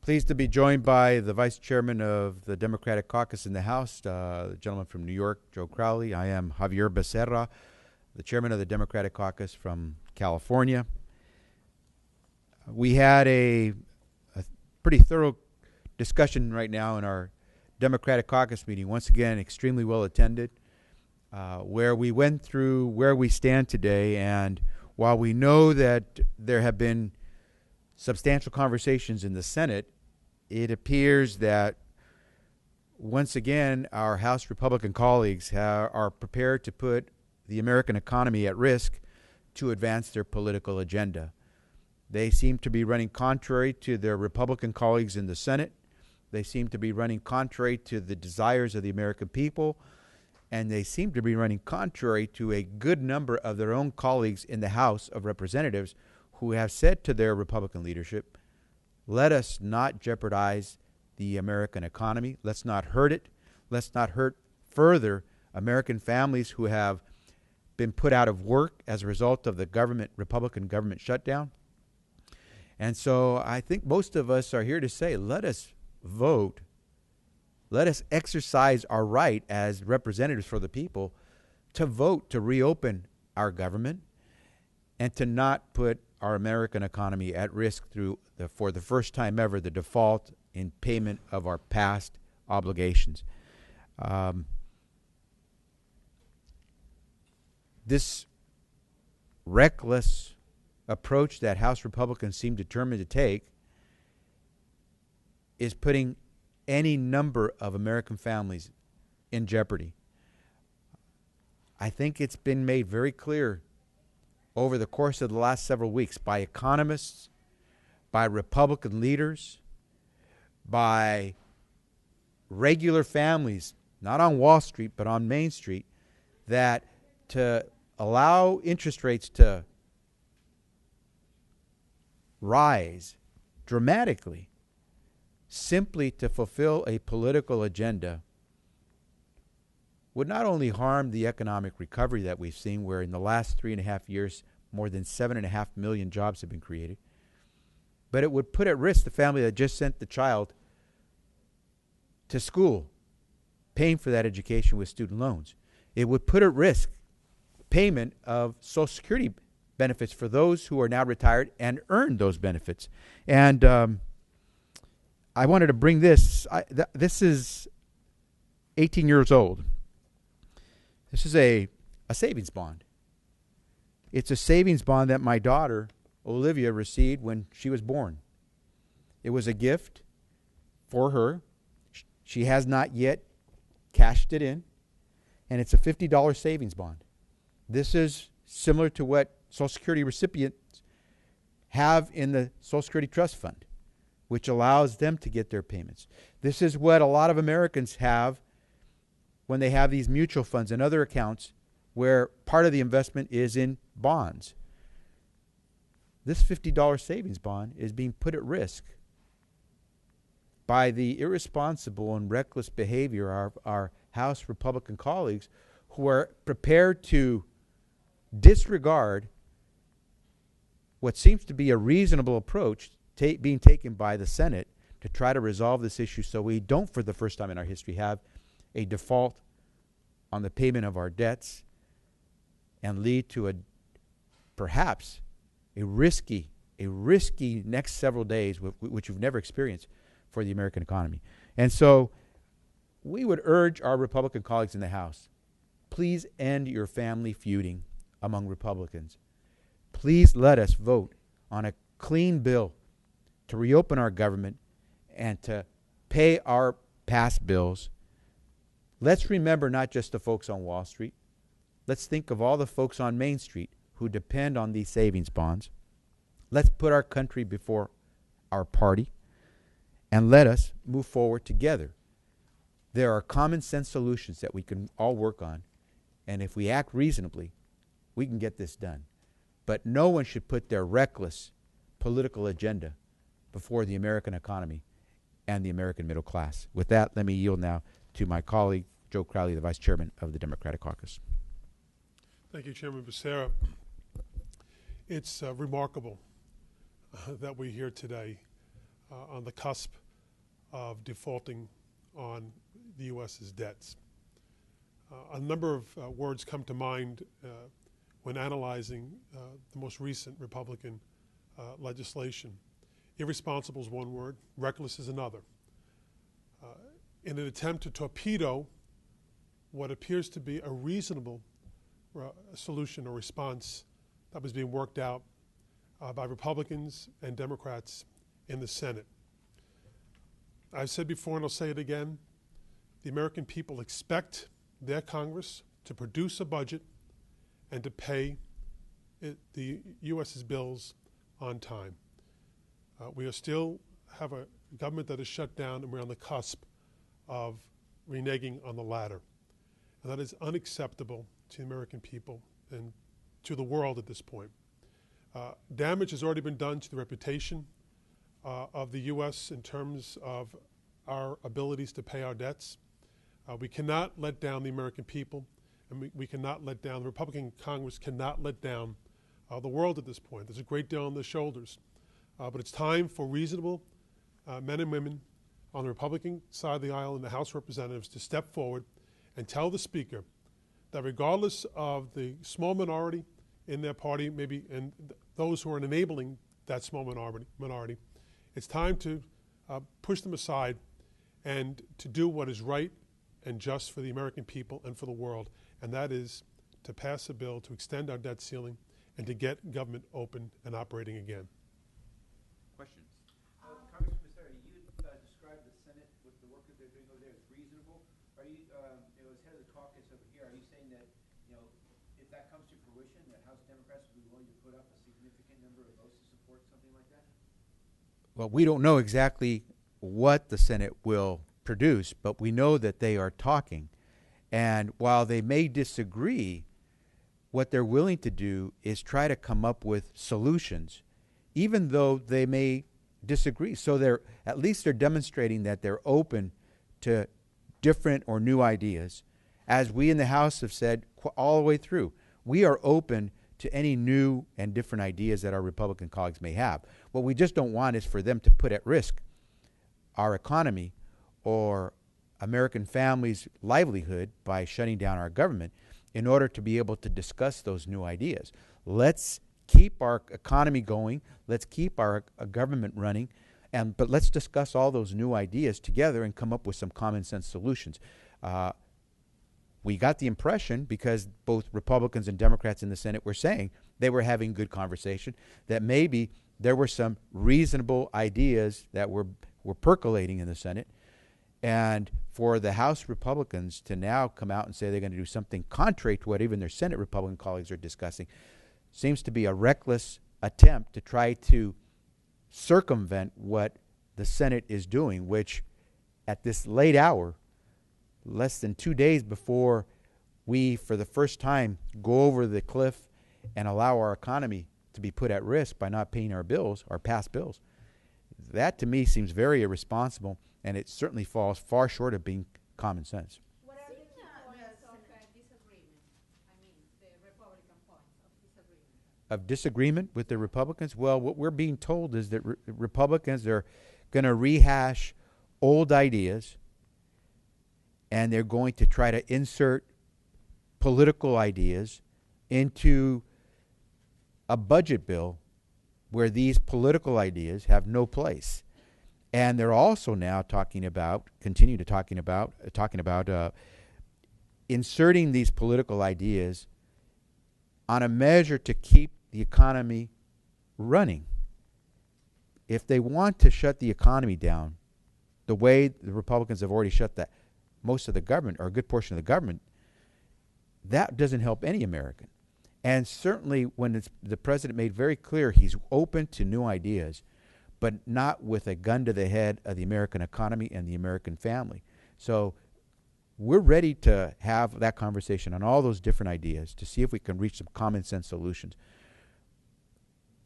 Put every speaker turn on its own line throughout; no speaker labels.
Pleased to be joined by the Vice Chairman of the Democratic Caucus in the House, the gentleman from New York, Joe Crowley. I am Javier Becerra, the Chairman of the Democratic Caucus from California. We had a pretty thorough discussion right now in our Democratic Caucus meeting, once again extremely well attended, where we went through where we stand today. And while we know that there have been substantial conversations in the Senate, it appears that once again our House Republican colleagues are prepared to put the American economy at risk to advance their political agenda. They seem to be running contrary to their Republican colleagues in the Senate. They seem to be running contrary to the desires of the American people, and they seem to be running contrary to a good number of their own colleagues in the House of Representatives who have said to their Republican leadership, let us not jeopardize the American economy. Let's not hurt it. Let's not hurt further American families who have been put out of work as a result of the Republican government shutdown. And so I think most of us are here to say, let us vote. Let us exercise our right as representatives for the people to vote to reopen our government and to not put our American economy at risk through, for the first time ever, the default in payment of our past obligations. This reckless approach that House Republicans seem determined to take is putting any number of American families in jeopardy. I think it's been made very clear over the course of the last several weeks by economists, by Republican leaders, by regular families, not on Wall Street, but on Main Street, that to allow interest rates to rise dramatically simply to fulfill a political agenda would not only harm the economic recovery that we've seen, where in the last 3.5 years, more than 7.5 million jobs have been created, but it would put at risk the family that just sent the child to school, paying for that education with student loans. It would put at risk payment of Social Security benefits for those who are now retired and earn those benefits. And I wanted to bring this. This is 18 years old. This is a savings bond. It's a savings bond that my daughter, Olivia, received when she was born. It was a gift for her. She has not yet cashed it in, and it's a $50 savings bond. This is similar to what Social Security recipients have in the Social Security Trust Fund, which allows them to get their payments. This is what a lot of Americans have when they have these mutual funds and other accounts where part of the investment is in bonds. This $50 savings bond is being put at risk by the irresponsible and reckless behavior of our House Republican colleagues who are prepared to disregard what seems to be a reasonable approach being taken by the Senate to try to resolve this issue so we don't, for the first time in our history, have a default on the payment of our debts and lead to perhaps a risky next several days, which we've never experienced for the American economy. And so we would urge our Republican colleagues in the House, please end your family feuding among Republicans. Please let us vote on a clean bill to reopen our government and to pay our past bills. Let's remember not just the folks on Wall Street. Let's think of all the folks on Main Street who depend on these savings bonds. Let's put our country before our party, and let us move forward together. There are common sense solutions that we can all work on, and if we act reasonably, we can get this done. But no one should put their reckless political agenda before the American economy and the American middle class. With that, let me yield now to my colleague, Joe Crowley, the Vice Chairman of the Democratic Caucus.
Thank you, Chairman Becerra. It's remarkable that we're here today on the cusp of defaulting on the U.S.'s debts. A number of words come to mind when analyzing the most recent Republican legislation. Irresponsible is one word, reckless is another. In an attempt to torpedo what appears to be a reasonable solution or response that was being worked out by Republicans and Democrats in the Senate. I've said before and I'll say it again, the American people expect their Congress to produce a budget and to pay the U.S.'s bills on time. We are still have a government that is shut down, and we're on the cusp of reneging on the latter. And that is unacceptable to the American people and to the world at this point. Damage has already been done to the reputation of the U.S. in terms of our abilities to pay our debts. We cannot let down the American people, and we cannot let down, the Republican Congress cannot let down the world at this point. There's a great deal on their shoulders. But it's time for reasonable men and women on the Republican side of the aisle in the House of Representatives to step forward and tell the Speaker that regardless of the small minority in their party, maybe, and those who are enabling that small minority, it's time to push them aside and to do what is right and just for the American people and for the world, and that is to pass a bill to extend our debt ceiling and to get government open and operating again.
Questions?
Congressman Becerra, you described the Senate with the work that they're doing over there as reasonable. Are you, as head of the caucus over here, are you saying that, if that comes to fruition, that House Democrats would be willing to put up a significant number of votes to support something like that?
Well, we don't know exactly what the Senate will produce, but we know that they are talking. And while they may disagree, what they're willing to do is try to come up with solutions, even though they may disagree. So at least they're demonstrating that they're open to different or new ideas. As we in the House have said all the way through, we are open to any new and different ideas that our Republican colleagues may have. What we just don't want is for them to put at risk our economy or American families' livelihood by shutting down our government in order to be able to discuss those new ideas. Let's keep our economy going. Let's keep our government running. But let's discuss all those new ideas together and come up with some common sense solutions. We got the impression, because both Republicans and Democrats in the Senate were saying they were having good conversation, that maybe there were some reasonable ideas that were percolating in the Senate. And for the House Republicans to now come out and say they're going to do something contrary to what even their Senate Republican colleagues are discussing seems to be a reckless attempt to try to circumvent what the Senate is doing, which at this late hour, less than 2 days before we, for the first time, go over the cliff and allow our economy to be put at risk by not paying our bills, our past bills, that to me seems very irresponsible, and it certainly falls far short of being common sense.
What are the key points of disagreement? I mean, the Republican points of disagreement.
Of disagreement with the Republicans? Well, what we're being told is that Republicans are going to rehash old ideas, and they're going to try to insert political ideas into a budget bill where these political ideas have no place. And they're also now talking about inserting these political ideas on a measure to keep the economy running. If they want to shut the economy down, the way the Republicans have already shut most of the government, or a good portion of the government, that doesn't help any American. And certainly when the president made very clear he's open to new ideas, but not with a gun to the head of the American economy and the American family. So we're ready to have that conversation on all those different ideas to see if we can reach some common sense solutions.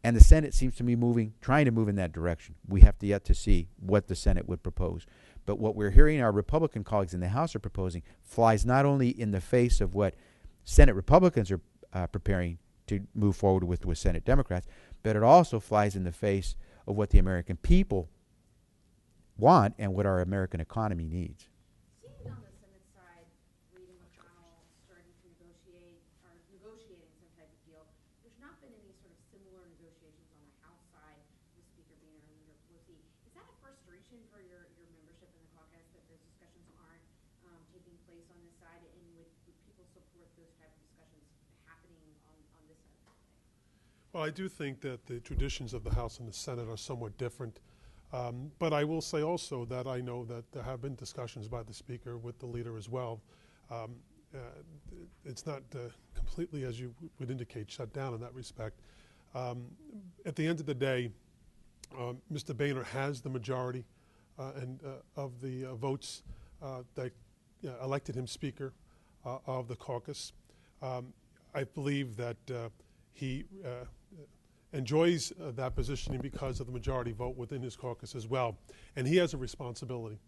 And the Senate seems to be trying to move in that direction. We have yet to see what the Senate would propose. But what we're hearing our Republican colleagues in the House are proposing flies not only in the face of what Senate Republicans are preparing to move forward with Senate Democrats, but it also flies in the face of what the American people want and what our American economy needs.
Seeing on the Senate side, reading McConnell starting to negotiate or negotiating some type of deal, there's not been any sort of similar negotiations on the House side with Speaker Boehner and Leader Pelosi. Is that a frustration for your membership in the caucus that those discussions aren't taking place on this side, and would people support those type of discussions happening on this side of the debate?
Well, I do think that the traditions of the House and the Senate are somewhat different. But I will say also that I know that there have been discussions by the Speaker with the leader as well. It's not completely, as you would indicate, shut down in that respect. At the end of the day, Mr. Boehner has the majority of the votes that elected him Speaker of the caucus. I believe that he enjoys that positioning because of the majority vote within his caucus as well. And he has a responsibility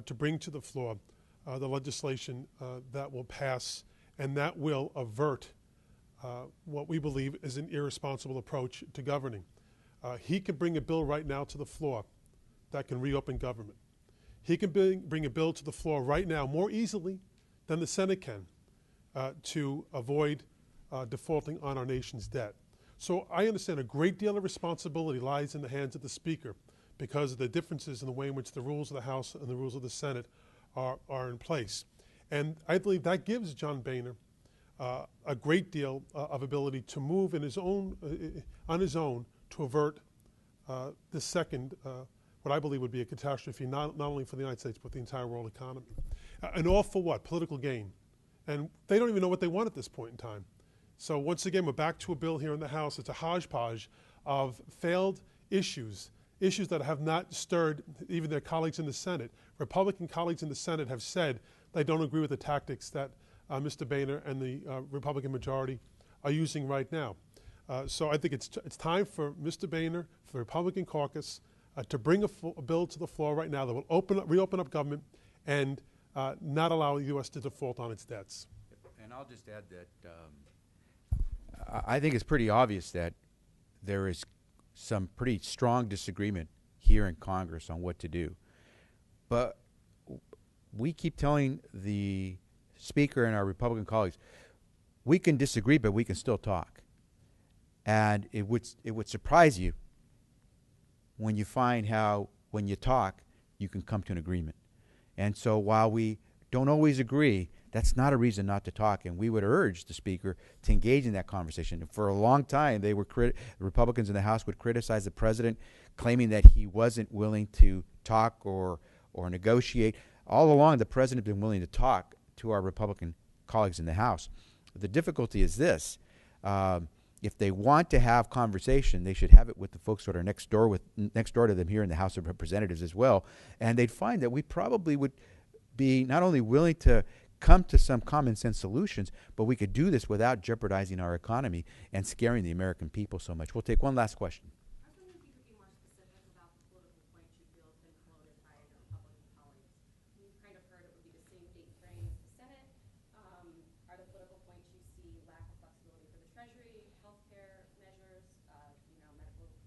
to bring to the floor the legislation that will pass and that will avert what we believe is an irresponsible approach to governing. He can bring a bill right now to the floor that can reopen government. He can bring a bill to the floor right now more easily than the Senate can to avoid defaulting on our nation's debt. So I understand a great deal of responsibility lies in the hands of the Speaker because of the differences in the way in which the rules of the House and the rules of the Senate are in place. And I believe that gives John Boehner a great deal of ability to move in his own, on his own to avert the second, what I believe would be a catastrophe, not only for the United States, but the entire world economy. And all for what? Political gain. And they don't even know what they want at this point in time. So once again, we're back to a bill here in the House. It's a hodgepodge of failed issues that have not stirred even their colleagues in the Senate. Republican colleagues in the Senate have said they don't agree with the tactics that Mr. Boehner and the Republican majority are using right now. So I think it's time for Mr. Boehner, for the Republican caucus, to bring a bill to the floor right now that will reopen up government and not allow the U.S. to default on its debts.
And I'll just add that I think it's pretty obvious that there is some pretty strong disagreement here in Congress on what to do. But we keep telling the Speaker and our Republican colleagues, we can disagree, but we can still talk. And it would surprise you when you find how, when you talk, you can come to an agreement. And so while we don't always agree, that's not a reason not to talk, and we would urge the Speaker to engage in that conversation. For a long time, the Republicans in the House would criticize the President, claiming that he wasn't willing to talk or negotiate. All along, the President has been willing to talk to our Republican colleagues in the House. The difficulty is this. If they want to have conversation, they should have it with the folks that are next door to them here in the House of Representatives as well, and they'd find that we probably would be not only willing to come to some common sense solutions, but we could do this without jeopardizing our economy and scaring the American people so much. We'll take one last question.
I was wondering if you could be more specific about the political points you feel have been floated by your Republican colleagues. We've kind of heard it would be the same date frame as the Senate. Are the political points you see lack of flexibility for the Treasury, healthcare measures,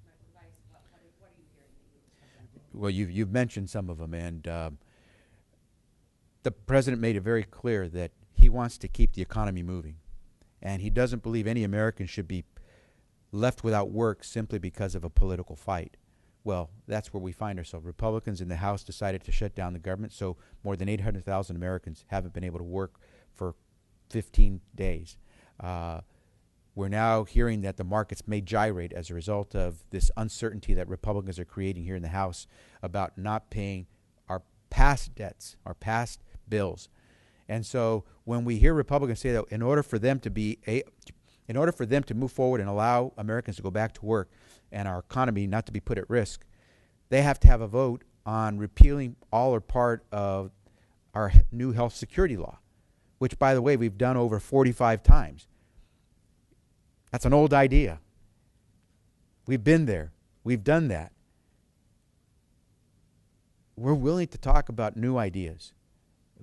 medical advice? What are you hearing that you expect?
Well, you've mentioned some of them, and the President made it very clear that he wants to keep the economy moving, and he doesn't believe any American should be left without work simply because of a political fight. Well, that's where we find ourselves. Republicans in the House decided to shut down the government, so more than 800,000 Americans haven't been able to work for 15 days. We're now hearing that the markets may gyrate as a result of this uncertainty that Republicans are creating here in the House about not paying our past debts, our past bills. And so when we hear Republicans say that in order for them to move forward and allow Americans to go back to work and our economy not to be put at risk, they have to have a vote on repealing all or part of our new health security law, which, by the way, we've done over 45 times. That's an old idea. We've been there. We've done that. We're willing to talk about new ideas.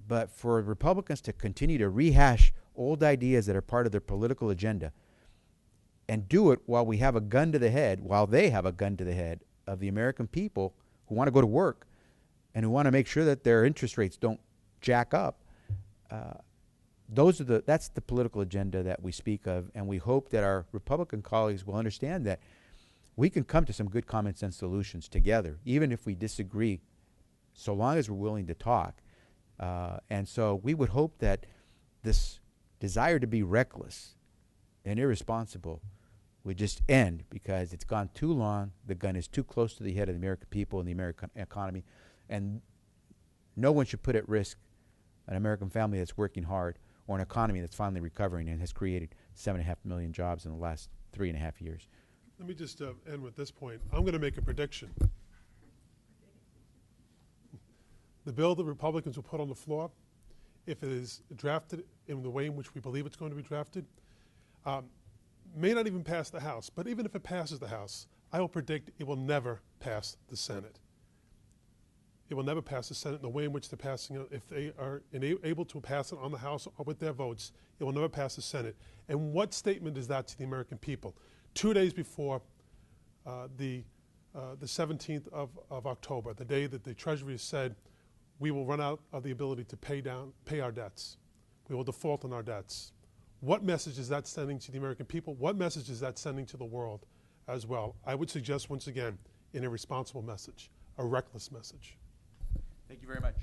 But for Republicans to continue to rehash old ideas that are part of their political agenda and do it while we have a gun to the head, while they have a gun to the head of the American people who want to go to work, and who want to make sure that their interest rates don't jack up. That's the political agenda that we speak of, and we hope that our Republican colleagues will understand that we can come to some good common sense solutions together, even if we disagree, so long as we're willing to talk. And so we would hope that this desire to be reckless and irresponsible would just end, because it's gone too long. The gun is too close to the head of the American people and the American economy, and no one should put at risk an American family that's working hard, or an economy that's finally recovering and has created 7.5 million jobs in the last 3.5 years.
Let me just end with this point. I'm going to make a prediction. The bill the Republicans will put on the floor, if it is drafted in the way in which we believe it's going to be drafted, may not even pass the House. But even if it passes the House, I will predict it will never pass the Senate. It will never pass the Senate in the way in which they're passing it. If they are able to pass it on the House or with their votes, it will never pass the Senate. And what statement is that to the American people? 2 days before the 17th of October, the day that the Treasury has said we will run out of the ability to pay our debts. We will default on our debts. What message is that sending to the American people? What message is that sending to the world as well? I would suggest, once again, an irresponsible message, a reckless message.
Thank you very much.